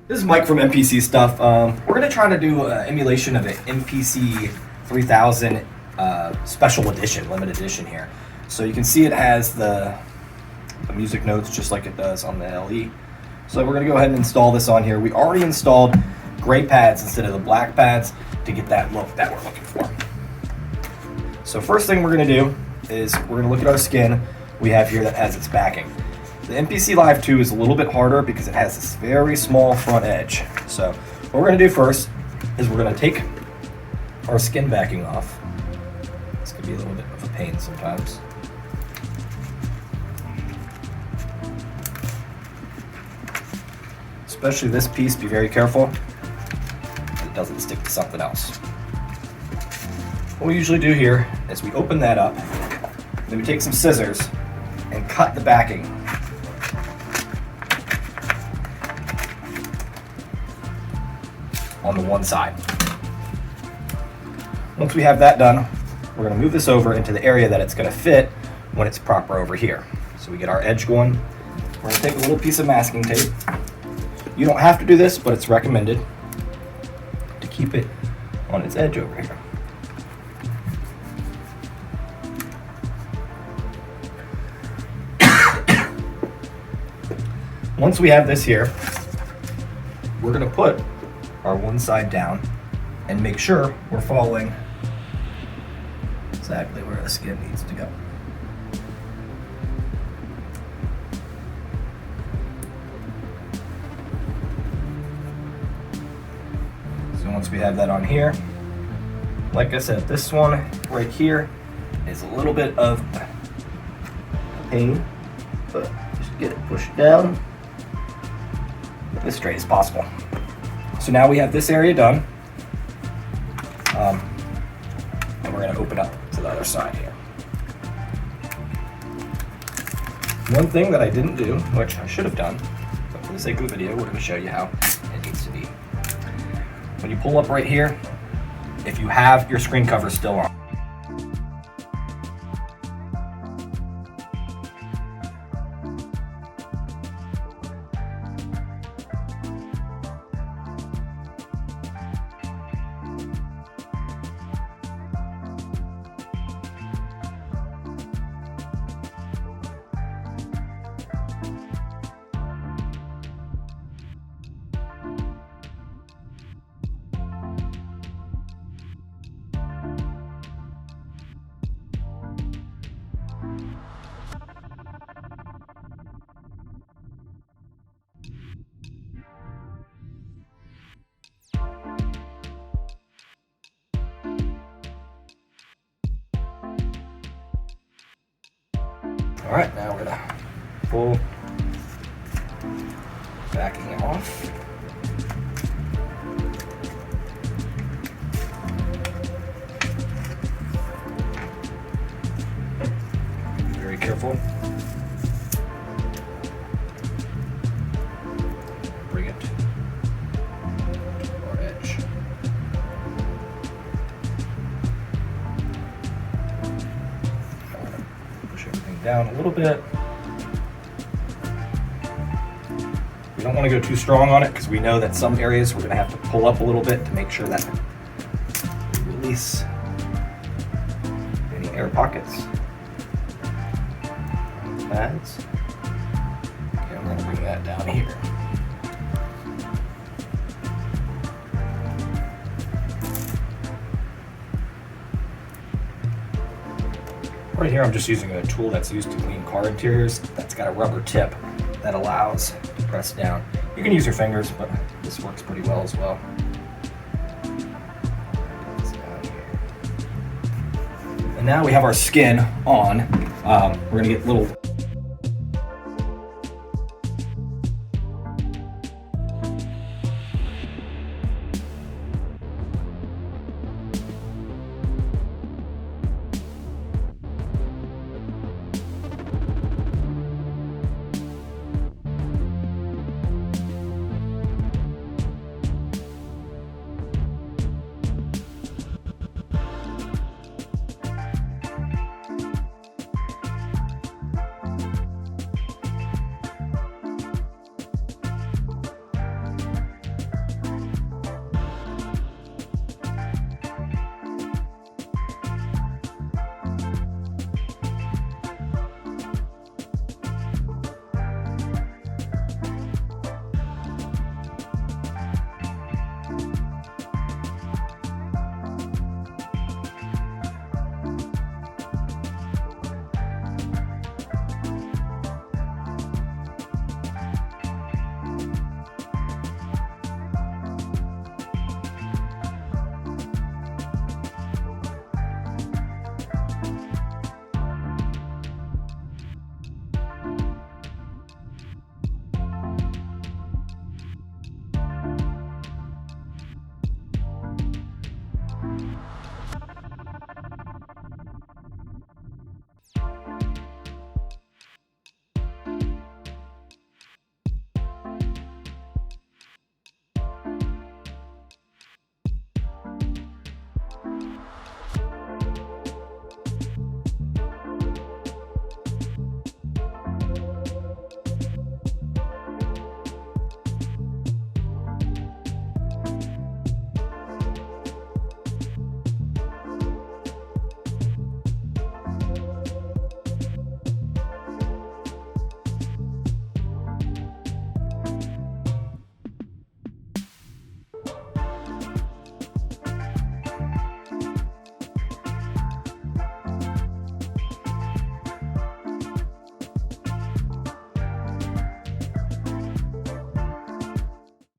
This is Mike from MPC Stuff. We're going to try to do an emulation of an MPC 3000 special edition, limited edition here. So you can see it has the music notes just like it does on the LE. So we're going to go ahead and install this on here. We already installed gray pads instead of the black pads to get that look that we're looking for. So first thing we're going to do is we're going to look at our skin we have here that has its backing. The MPC Live II is a little bit harder because it has this very small front edge. So what we're going to do first is we're going to take our skin backing off. This could be a little bit of a pain sometimes. Especially this piece, be very careful that it doesn't stick to something else. What we usually do here is we open that up, then we take some scissors and cut the backing. On the one side. Once we have that done, we're going to move this over into the area that it's going to fit when it's proper over here. So we get our edge going. We're going to take a little piece of masking tape. You don't have to do this, but it's recommended to keep it on its edge over here. Once we have this here, we're going to put our one side down and make sure we're following exactly where the skin needs to go. So once we have that on here, like I said, this one right here is a little bit of pain, but just get it pushed down as straight as possible. So now we have this area done, and we're going to open up to the other side here. One thing that I didn't do, which I should have done, but for the sake of the video, we're going to show you how it needs to be. When you pull up right here, if you have your screen cover still on, all right, now we're gonna pull backing off. Be very careful. Bring it to our edge. Down a little bit. We don't want to go too strong on it because we know that some areas we're going to have to pull up a little bit to make sure that we release any air pockets. Pads. Okay, I'm going to bring that down here. Right here I'm just using a tool that's used to clean car interiors that's got a rubber tip that allows to press down. You can use your fingers, but this works pretty well as well. And now we have our skin on. We're going to get little